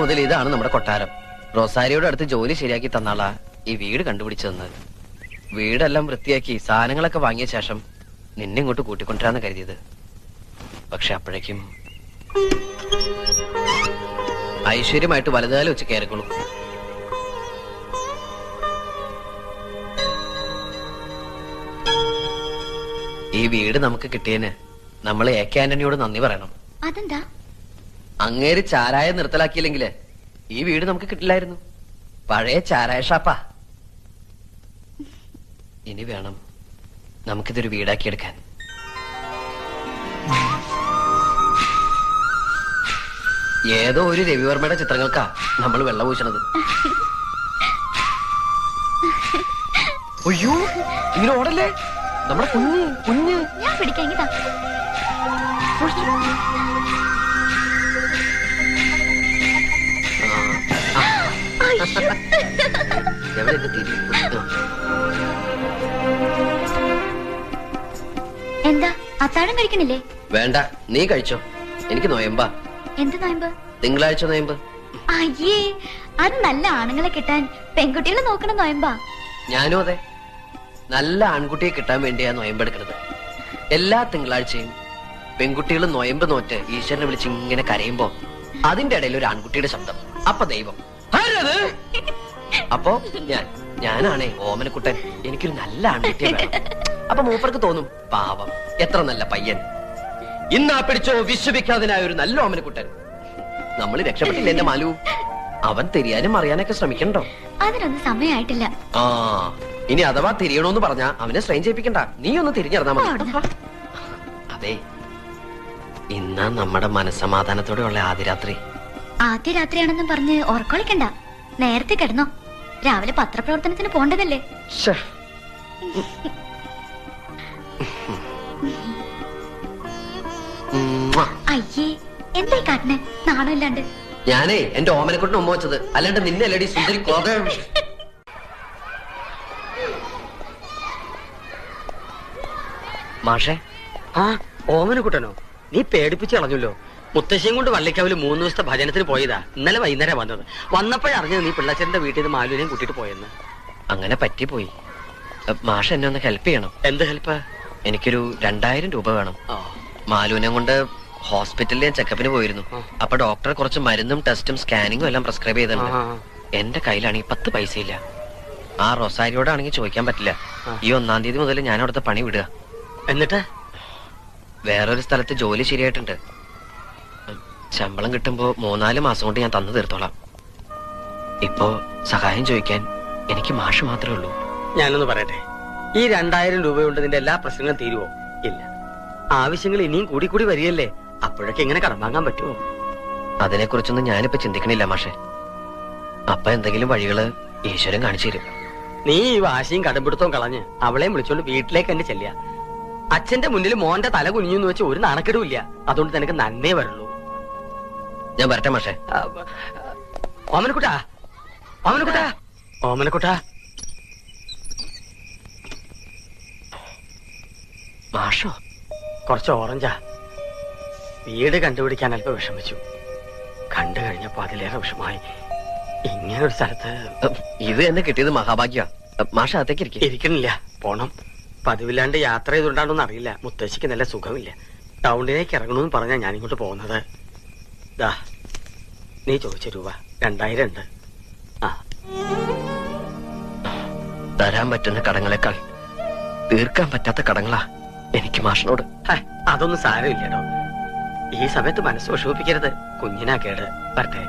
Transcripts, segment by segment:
മുതൽ ഇതാണ് നമ്മുടെ കൊട്ടാരം. റൊസാരിയോടെ അടുത്ത് ജോലി ശരിയാക്കി തന്നാളാ ഈ വീട് കണ്ടുപിടിച്ചു തന്നത്. വീടെല്ലാം വൃത്തിയാക്കി സാധനങ്ങളൊക്കെ വാങ്ങിയ ശേഷം നിന്നെ ഇങ്ങോട്ട് കൂട്ടിക്കൊണ്ടിരാന്ന് കരുതിയത്. പക്ഷെ അപ്പോഴേക്കും ഐശ്വര്യമായിട്ട് വലതുകാലം വെച്ച് കയറിക്കൊള്ളു. ഈ വീട് നമുക്ക് കിട്ടിയതിന് നമ്മൾ AK ആന്റണിയോട് നന്ദി പറയണം. അതെന്താ? അങ്ങേര് ചാരായ നിർത്തലാക്കിയില്ലെങ്കില് ഈ വീട് നമുക്ക് കിട്ടില്ലായിരുന്നു. പഴയ ചാരായ ഷാപ്പാ. ഇനി വേണം നമുക്കിതൊരു വീടാക്കിയെടുക്കാൻ. ഏതോ ഒരു രവിവർമ്മയുടെ ചിത്രങ്ങൾക്കാ നമ്മൾ വെള്ളം പൂശണത്. അയ്യോ, ഇങ്ങനെ ഓടല്ലേ, നമ്മുടെ കുഞ്ഞ് കുഞ്ഞ്. ഞാൻ പിടിക്കാം. എന്താ അത്താഴം കഴിക്കണില്ലേ? വേണ്ട, നീ കഴിച്ചോ. എനിക്ക് നോയമ്പാ. എന്ത് നോയമ്പ്? തിങ്കളാഴ്ച നോയമ്പ്. അയ്യേ, അത് നല്ല ആണുങ്ങളെ കിട്ടാൻ പെൺകുട്ടികളെ നോക്കണം നോയമ്പാ. ഞാനും അതെ, നല്ല ആൺകുട്ടിയെ കിട്ടാൻ വേണ്ടിയാ നോയമ്പെടുക്കുന്നത്. എല്ലാ തിങ്കളാഴ്ചയും പെൺകുട്ടികൾ നോയമ്പ് നോറ്റ് ഈശ്വരനെ വിളിച്ച് ഇങ്ങനെ കരയുമ്പോ അതിന്റെ ഇടയിൽ ഒരു ആൺകുട്ടിയുടെ ശബ്ദം. അപ്പൊ ദൈവം. അപ്പോ ഞാനാണേ ഓമനക്കുട്ടൻ. എനിക്കൊരു നല്ല ആൺകുട്ടിയെ വേണം. അപ്പൊ മൂപ്പർക്ക് തോന്നും, പാവം എത്ര നല്ല പയ്യൻ, ഇന്നാ പിടിച്ചോ വിശ്വവിഖ്യാതനായ ഒരു നല്ല ഓമനക്കുട്ടൻ. നമ്മൾ രക്ഷപ്പെട്ടില്ല എന്റെ മാലു. അവൻ തിരിയാനും അറിയാനൊക്കെ ശ്രമിക്കണ്ടോ? അതിനൊന്നും സമയമായിട്ടില്ല. ആ, ഇനി അഥവാ തിരിയണോന്ന് പറഞ്ഞാ അവനെ സ്ട്രെയിൻ ചെയ്യിപ്പിക്കണ്ട. നീ ഒന്ന് തിരിഞ്ഞിറങ്ങാ മതി. അതെ, ഇന്നാ നമ്മുടെ മനസ്സമാധാനത്തോടെയുള്ള ആദ്യ രാത്രി. ആദ്യ രാത്രിയാണെന്നും പറഞ്ഞ് ഓർക്കൊളിക്കണ്ട. നേരത്തെ കിടന്നോ. രാവിലെ പത്രപ്രവർത്തനത്തിന് പോണ്ടതല്ലേ. അയ്യേ, എന്തായി കാട്ടിനെ നാണമില്ലാണ്ട്. ഞാനേ എന്റെ ഓമനക്കുട്ടിന് ഉമ്മ വെച്ചത്, അല്ലാണ്ട് നിന്നെ അല്ലടി സുന്ദരി കോക. മാഷേ. ആ, ഓമനക്കുട്ടനോ? നീ പേടിപ്പിച്ച് കളഞ്ഞല്ലോ. മുത്തശ്ശിയും കൊണ്ട് വള്ളിക്കാവില് 3 ദിവസത്തെ ഭജനത്തിന് പോയതാ. ഇന്നലെ വൈകുന്നേരം വന്നത്. വന്നപ്പോഴറിഞ്ഞത് നീ പിള്ളച്ചേരന്റെ വീട്ടിൽ നിന്ന് മാലുവിനെയും കൂട്ടിട്ട് പോയെന്ന്. അങ്ങനെ പറ്റിപ്പോയി. മാഷ എന്നെ ഒന്ന് ഹെൽപ്പ് ചെയ്യണം. എന്ത് ഹെൽപ്പ്? എനിക്കൊരു 2000 രൂപ വേണം. മാലുവിനെ കൊണ്ട് ഹോസ്പിറ്റലിൽ ഞാൻ ചെക്കപ്പിന് പോയിരുന്നു. അപ്പൊ ഡോക്ടർ കുറച്ച് മരുന്നും ടെസ്റ്റും സ്കാനിങ്ങും എല്ലാം പ്രിസ്ക്രൈബ് ചെയ്തിട്ടുണ്ട്. എന്റെ കയ്യിലാണെങ്കിൽ 10 പൈസ ഇല്ല. ആ റൊസാരിയോടാണെങ്കിൽ ചോദിക്കാൻ പറ്റില്ല. ഈ 1-ാം തീയതി മുതൽ ഞാൻ അവിടുത്തെ പണി വിടുക. എന്നിട്ട് വേറൊരു സ്ഥലത്ത് ജോലി ശരിയായിട്ടുണ്ട്. ശമ്പളം കിട്ടുമ്പോ 3-4 മാസം കൊണ്ട് ഞാൻ തന്നു തീർത്തോളാം. ഇപ്പോ സഹായം ചോദിക്കാൻ എനിക്ക് മാഷ് മാത്രമേ ഉള്ളൂ. ഞാനൊന്ന് പറയട്ടെ, ഈ 2000 രൂപ കൊണ്ട് നിന്റെ എല്ലാ പ്രശ്നങ്ങളും തീരുവോ? ഇല്ല. ആവശ്യങ്ങൾ ഇനിയും കൂടി കൂടി വരികയല്ലേ. അപ്പോഴൊക്കെ എങ്ങനെ കടം വാങ്ങാൻ പറ്റുമോ? അതിനെക്കുറിച്ചൊന്നും ഞാനിപ്പോ ചിന്തിക്കണില്ല മാഷെ. അപ്പൊ എന്തെങ്കിലും വഴികള് ഈശ്വരൻ കാണിച്ചു തരും. നീ ഈ വാശിയും കടമ്പിടുത്തവും കളഞ്ഞ് അവളെയും വിളിച്ചോണ്ട് വീട്ടിലേക്ക് തന്നെ ചെല്ലുക. അച്ഛന്റെ മുന്നിൽ മോന്റെ തല കുനിഞ്ഞു വെച്ച് ഒരു നാണക്കെടും ഇല്ല. അതുകൊണ്ട് നിനക്ക് നന്നേ വരുള്ളൂ. ഞാൻ വരട്ടെ മാഷെ. ഓമനക്കുട്ടാ, ഓമനക്കുട്ടാ, ഓമനക്കുട്ടാ. മാഷോ? കുറച്ച് ഓറഞ്ചാ. വീട് കണ്ടുപിടിക്കാൻ അല്പം വിഷമിച്ചു. കണ്ടു കഴിഞ്ഞപ്പോ അതിലേറെ വിഷമായി. ഇങ്ങനൊരു സ്ഥലത്ത് ഇത് എന്നെ കിട്ടിയത് മഹാഭാഗ്യ. മാഷ അകത്തേക്ക് ഇരിക്കണില്ല, പോണം. പതിവില്ലാണ്ട് യാത്ര ചെയ്തുകൊണ്ടാണോന്ന് അറിയില്ല. മുത്തശ്ശിക്ക് നല്ല സുഖമില്ല. ടൗണിലേക്ക് ഇറങ്ങണമെന്ന് പറഞ്ഞാ ഞാനിങ്ങോട്ട് പോകുന്നത്. ദാ, നീ ചോദിച്ച രൂപ 2000 ഉണ്ട്. ആ, തരാൻ പറ്റുന്ന കടങ്ങളെക്കാൾ തീർക്കാൻ പറ്റാത്ത കടങ്ങളാ എനിക്ക് മാഷിനോട്. അതൊന്നും സാരമില്ലടോ. ഈ സമയത്ത് മനസ്സ് വിഷമിപ്പിക്കരുത്. കുഞ്ഞിനാ കേട്. വരട്ടെ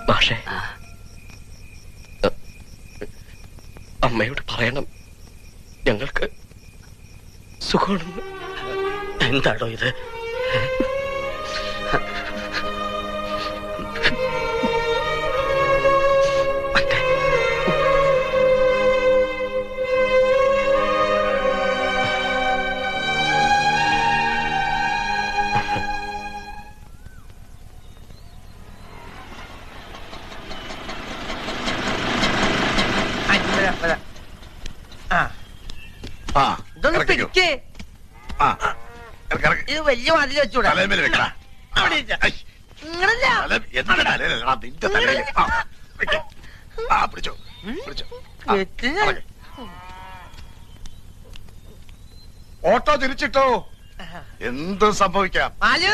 മാഷേ. അമ്മയോട് പറയണം ഞങ്ങൾക്ക് സുഖമാണെന്ന്. എന്താടോ ഇത്? ഇത് വലിയ മതിൽ വെച്ചൂടാ. അങ്ങനല്ല. എന്റെ തലയിലല്ലടാ, നിന്റെ തലയില്. പിടിച്ചോ പിടിച്ചോ. ഓട്ടോ തിരിച്ചിട്ടോ, എന്തും സംഭവിക്കാം. മാലു,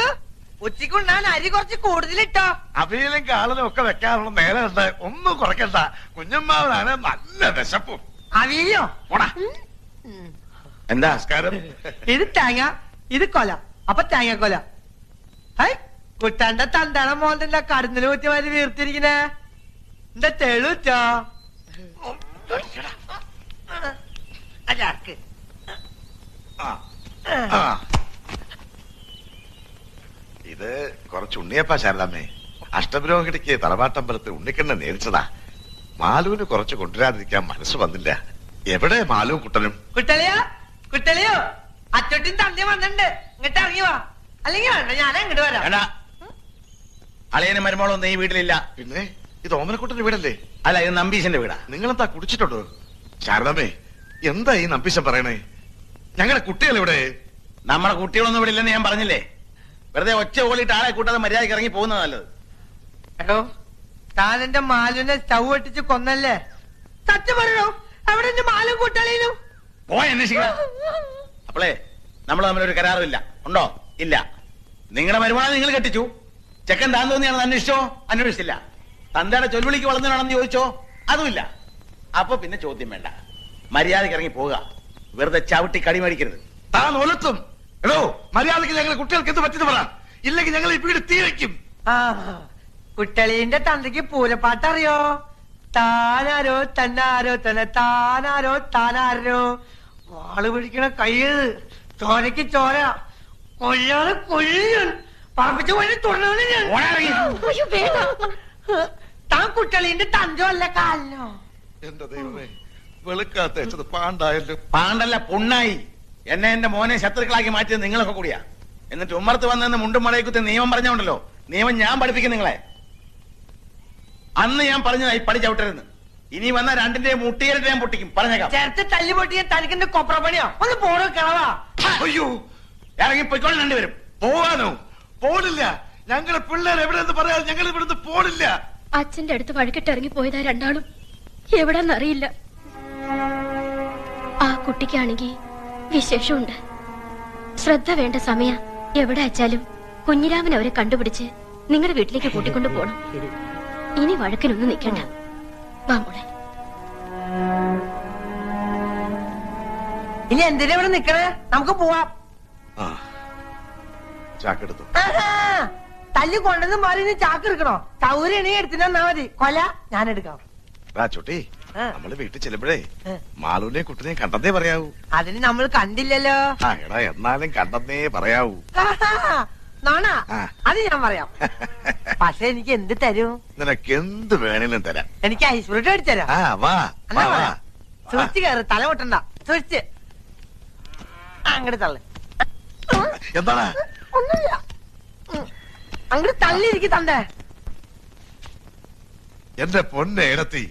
ഉച്ചക്കുണ്ണാൻ അരി കുറച്ച് കൂടുതലിട്ടോ. അവിയലും കാളനും ഒക്കെ വെക്കാനുള്ള നേരമുണ്ട്, ഒന്നും കുറയ്ക്കണ്ട. കുഞ്ഞമ്മാവനാണ് നല്ല വിശപ്പും. അവിയോ പോടാ. എന്താ നമസ്കാരം. ഇത് തേങ്ങ, ഇത് കൊല. അപ്പൊ തേങ്ങ കൊല. ഹൈ, കുട്ടാന്റെ തന്താണ മോന്റെ കടന്നില് കുറ്റി മാതിരി വീർത്തിരിക്കണേ. എന്താ തെളിച്ചോ? അതാർക്ക് ഇത് കുറച്ച് ഉണ്ണിയപ്പ ശാരദാമ്മേ. അഷ്ടപുരോഹിണിക്ക് തറവാട്ടമ്പലത്തിൽ ഉണ്ണിക്കണ്ണ നേരിച്ചതാ. മാലുവിന് കുറച്ച് കൊണ്ടുവരാതിരിക്കാൻ മനസ്സ് വന്നില്ല. എവിടെ മാലുവും കുട്ടനും? കുട്ടളിയോ കുട്ടളിയോ, അച്ചോട്ടിൻ തന്തി വന്നിട്ടുണ്ട്. ഇങ്ങോട്ട് ഇറങ്ങി വാ, അല്ലെങ്കിൽ വേണ്ട ഞാൻ അങ്ങോട്ട് വരാം. അളിയനും മരുമോളൊന്നും ഈ വീട്ടിലില്ല. പിന്നെ ഇത് ഓമനക്കുട്ടന്റെ വീടല്ലേ? അല്ല, ഇത് നമ്പീശന്റെ വീടാ. നിങ്ങളെന്താ കുടിച്ചിട്ടുണ്ടോ? ശാരദാമ്മേ, എന്താ ഈ നമ്പീശൻ പറയണേ? ഞങ്ങളുടെ കുട്ടികൾ ഇവിടെ. നമ്മുടെ കുട്ടികളൊന്നും ഇവിടെ ഇല്ലെന്ന് ഞാൻ പറഞ്ഞില്ലേ. വെറുതെ ഒച്ച ഓളിയിട്ട് ആളെ കൂട്ടാതെ മര്യാദയ്ക്ക് ഇറങ്ങി പോകുന്നത് നല്ലത്. എടോ, താൻ എന്റെ മാലുവിനെ സ്റ്റൗ ഒട്ടിച്ച് കൊന്നല്ലേ? സത്യം പറയണോ? അവിടെ എന്റെ മാലും കൂട്ടാളിനും പോയി അന്വേഷിക്കണം. അപ്പോളേ നമ്മൾ തമ്മിലൊരു കരാറില്ല. ഉണ്ടോ? ഇല്ല. നിങ്ങളുടെ മരുമോളെ നിങ്ങൾ കെട്ടിച്ചു. ചെക്കൻ താൻ തോന്നിയാണെന്ന് അന്വേഷിച്ചോ? അന്വേഷിച്ചില്ല. തന്തയുടെ ചൊല്ലുവിളിക്ക് വളർന്നതാണെന്ന് ചോദിച്ചോ? അതുമില്ല. അപ്പൊ പിന്നെ ചോദ്യം വേണ്ട, മര്യാദയ്ക്ക് ഇറങ്ങി പോവുക. വെറുതെ ചവിട്ടി കടി മേടിക്കരുത്. താൻ ഒലത്തും. എടോ, മര്യാദയ്ക്ക് ഞങ്ങളുടെ കുട്ടികൾക്ക് എന്ത് പറ്റിയെന്ന് പറ, ഇല്ലെങ്കിൽ ഞങ്ങൾ ഈ വീട് തീ വയ്ക്കും. കുട്ടളീന്റെ തന്തയ്ക്ക് പൂരപ്പാട്ടറിയോ? താനാരോ തന്നാരോ തന്നെ, താനാരോ താനാരോ, വാള് പിടിക്കണ കയ്യത് ചോരക്ക് ചോര, കൊല്ലാതെ കൊല്ലും, പറപ്പിച്ച വഴി തുടർന്നു ഞാൻ. താൻ കുട്ടളീന്റെ തന്തോ അല്ല കാലിനോ? എന്റെ ദൈവമേ, വെളുക്കാത്ത പാണ്ടായല്ലോ. പാണ്ടല്ല, പുണ്ണായി. എന്നെ എന്റെ മോനെ ശത്രുക്കളാക്കി മാറ്റിയത് നിങ്ങളൊക്കെ കൂടിയാ. എന്നിട്ട് ഉമ്മർത്ത് വന്നെന്ന് മുണ്ടും മടയക്കുത്തി നിയമം പറഞ്ഞോണ്ടല്ലോ. നിയമം ഞാൻ പഠിപ്പിക്കും നിങ്ങളെ. അന്ന് ഞാൻ പറഞ്ഞതായി പടി ചവിട്ടരുന്ന്. ഇനി വന്ന രണ്ടിന്റെ മുട്ടിയേറിട്ട് ഞാൻ പൊട്ടിക്കും, പറഞ്ഞേക്കാം. ചേർത്ത് തല്ലി പൊട്ടിയ തനിക്കെന്റെ കൊപ്രപ്പണിയോ? ഒന്ന് പോണോ കിളവാ. അയ്യോ, ഇറങ്ങി പൊയ്ക്കോളും രണ്ടുപേരും. പോവാനോ? പോണില്ല. ഞങ്ങളെ പിള്ളേർ എവിടെയെന്ന് പറയാതെ ഞങ്ങൾ ഇവിടുന്ന് പോണില്ല. അച്ഛന്റെ അടുത്ത് വഴിക്കിട്ട് ഇറങ്ങി പോയതാ രണ്ടാളും. എവിടെന്നറിയില്ല. ആ കുട്ടിക്കാണെങ്കിൽ വിശേഷമുണ്ട്. ശ്രദ്ധ വേണ്ട സമയ. എവിടെ അയച്ചാലും കുഞ്ഞിരാമൻ അവരെ കണ്ടുപിടിച്ച് നിങ്ങളുടെ വീട്ടിലേക്ക് കൂട്ടിക്കൊണ്ടു പോണം. ഇനി വഴക്കിനൊന്നും നിൽക്കണ്ട. വാ മോളെ. ഇനി എന്തിനാ ഇവിടെ നിക്കണേ? നമുക്ക് പോവാം. ചാക്കെടുത്തു. തല്ലി കൊണ്ടെന്ന് മാറി ചാക്ക് എടുക്കണോ? സൗകര്യം എടുത്തിനാ മതി. കൊല ഞാൻ എടുക്കാം. ചുട്ടി, നമ്മള് വീട്ടിൽ ചെല്ലുമ്പോഴേ മാളുവിനെ കുട്ടിനെ കണ്ടെന്നേ പറയാവൂ. അതിന് നമ്മൾ കണ്ടില്ലല്ലോ. എടാ, എന്നാലും കണ്ടെന്നേ പറയാവൂ. നോണ, അത് ഞാൻ പറയാം. പക്ഷെ എനിക്ക് എന്ത് തരും? നിനക്ക് എന്ത് വേണേലും തരാം. എനിക്ക് ഐസ്ഫ്രൂട്ട് അടിച്ചരാം. സൂക്ഷിച്ച് കയറി, തല പൊട്ടണ്ട. സൂക്ഷിച്ച് അങ്ങോട്ട് തള്ളു. എന്താണ്? ഒന്നുമില്ല, അങ്ങോട്ട് തള്ളിയിരിക്കും തണ്ടേ. എന്റെ പൊന്നേടത്തി,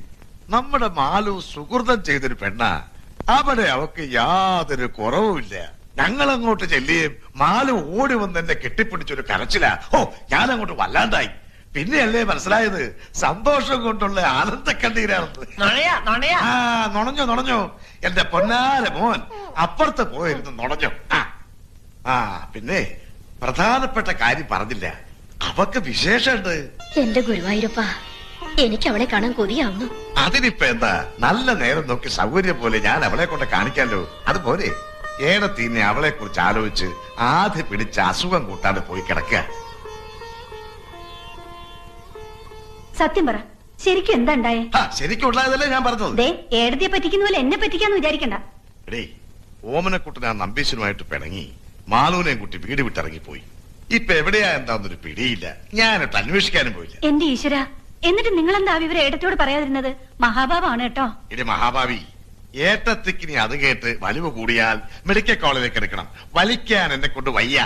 നമ്മുടെ മാലു സുഹൃതം ചെയ്തൊരു പെണ്ണാ. അവിടെ അവക്ക് യാതൊരു കുറവുമില്ല. ഞങ്ങളങ്ങോട്ട് ചെല്ലുകയും മാലു ഓടി വന്ന് എന്നെ കെട്ടിപ്പിടിച്ചൊരു കരച്ചില. ഞാനങ്ങോട്ട് വല്ലാണ്ടായി. പിന്നെയല്ലേ മനസ്സിലായത് സന്തോഷം കൊണ്ടുള്ള ആനന്ദക്കണ്ണീരാണെന്ന്. നുണഞ്ഞോ എന്റെ പൊന്നാര മോൻ അപ്പുറത്ത് പോയിരുന്നു നുണഞ്ഞോ. പിന്നെ പ്രധാനപ്പെട്ട കാര്യം പറഞ്ഞില്ല, അവക്ക് വിശേഷമുണ്ട്. എന്റെ ഗുരുവായൂരപ്പ, എനിക്ക് അവളെ കാണാൻ കൊതിയാവുന്നു. അതിനിപ്പ എന്താ, നല്ല നേരം നോക്കി സൗകര്യം പോലെ ഞാൻ അവളെ കൊണ്ട് കാണിക്കാലോ. അതുപോലെ ഏടത്തീന്നെ അവളെ കുറിച്ച് ആലോചിച്ച് ആദ്യം പിടിച്ച അസുഖം കൂട്ടാതെ പോയി കിടക്കുക. സത്യം പറ, ശരിക്കും എന്താ ഉണ്ടായേ? ശരിക്കും ഉണ്ടായതല്ലേ ഞാൻ പറഞ്ഞത്. ഏടത്തിയെ പറ്റിക്കുന്ന പോലെ എന്നെ പറ്റിക്കാന്ന് വിചാരിക്കണ്ട. എടേ, ഓമനക്കുട്ടൻ ആ നമ്പീശനുമായിട്ട് പിണങ്ങി മാലൂനെയും കുട്ടി വീട് വിട്ടിറങ്ങിപ്പോയി. ഇപ്പൊ എവിടെയാ എന്താന്നൊരു പിടിയില്ല. ഞാനിട്ട് അന്വേഷിക്കാനും പോയില്ല. എന്റെ ഈശ്വര, എന്നിട്ട് നിങ്ങൾ എന്താ വിവരം ഏടത്തോട് പറയാതിരുന്നത്? മഹാഭാവാണ് കേട്ടോ. ഇനി മഹാഭാവി, ഏട്ടത്തിക്ക് നീ അത് കേട്ട് വലിവ് കൂടിയാൽ മെഡിക്കൽ കോളേജിലേക്ക് എടുക്കണം. വലിക്കാൻ എന്നെ കൊണ്ട് വയ്യ.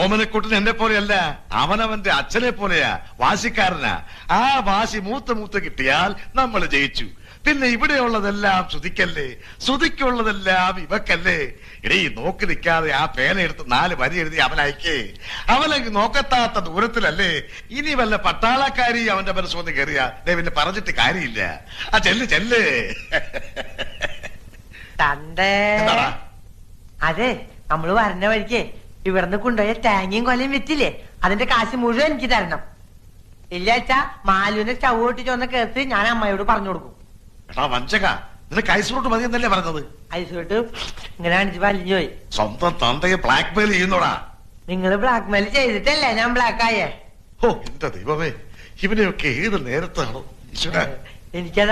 ഓമനക്കുട്ടൻ എന്നെ പോലെയല്ല, അവനവന്റെ അച്ഛനെ പോലെയാ, വാശിക്കാരനാ. ആ വാശി മൂത്ത് കിട്ടിയാൽ നമ്മൾ ജയിച്ചു. പിന്നെ ഇവിടെയുള്ളതെല്ലാം ശ്രുതിക്കല്ലേ, ശ്രുതിക്കുള്ളതെല്ലാം ഇവക്കല്ലേ. ഇടീ നോക്കി നിൽക്കാതെ ആ പേന എടുത്ത് 4 വരി എഴുതി അവനയക്കേ. അവനക്ക് നോക്കത്താത്ത ദൂരത്തിലല്ലേ. ഇനി വല്ല പട്ടാളക്കാരി അവന്റെ മനസ്സൊന്ന് കയറിയാ പിന്നെ പറഞ്ഞിട്ട് കാര്യമില്ല. ആ ചെല്ല് ചെല്ല്. തണ്ടേ എന്താടാ? അതെ, നമ്മള് വരണ വഴിക്ക് ഇവിടുന്ന് കൊണ്ടുപോയ തേങ്ങയും കൊലയും വിറ്റില്ലേ, അതിന്റെ കാശ് മുഴുവൻ എനിക്ക് തരണം. ഇല്ലാച്ചാ മാലുവിന്റെ സ്റ്റവ് പൊട്ടിച്ച് വന്ന കേസ് ഞാൻ അമ്മയോട് പറഞ്ഞു കൊടുക്കും. എടാ വഞ്ചക, നിനക്ക് ഐസോട്ട് മതി എന്നല്ലേ പറഞ്ഞത്? ഐസോട്ട് ഇങ്ങനെ കാണിച്ച് വലിഞ്ഞു പോയി. സ്വന്തം തന്തയെ ബ്ലാക്ക് മെയിൽ ചെയ്യുന്നോടാ. നിങ്ങള് ബ്ലാക്ക് മെയിൽ ചെയ്തിട്ടല്ലേ ഞാൻ ബ്ലാക്ക് ആയേ. ഓ എന്റെ ദൈവമേ, ഇവനെയൊക്കെ ഏത് നേരത്താണോ ഈശ്വര. എനിക്കത്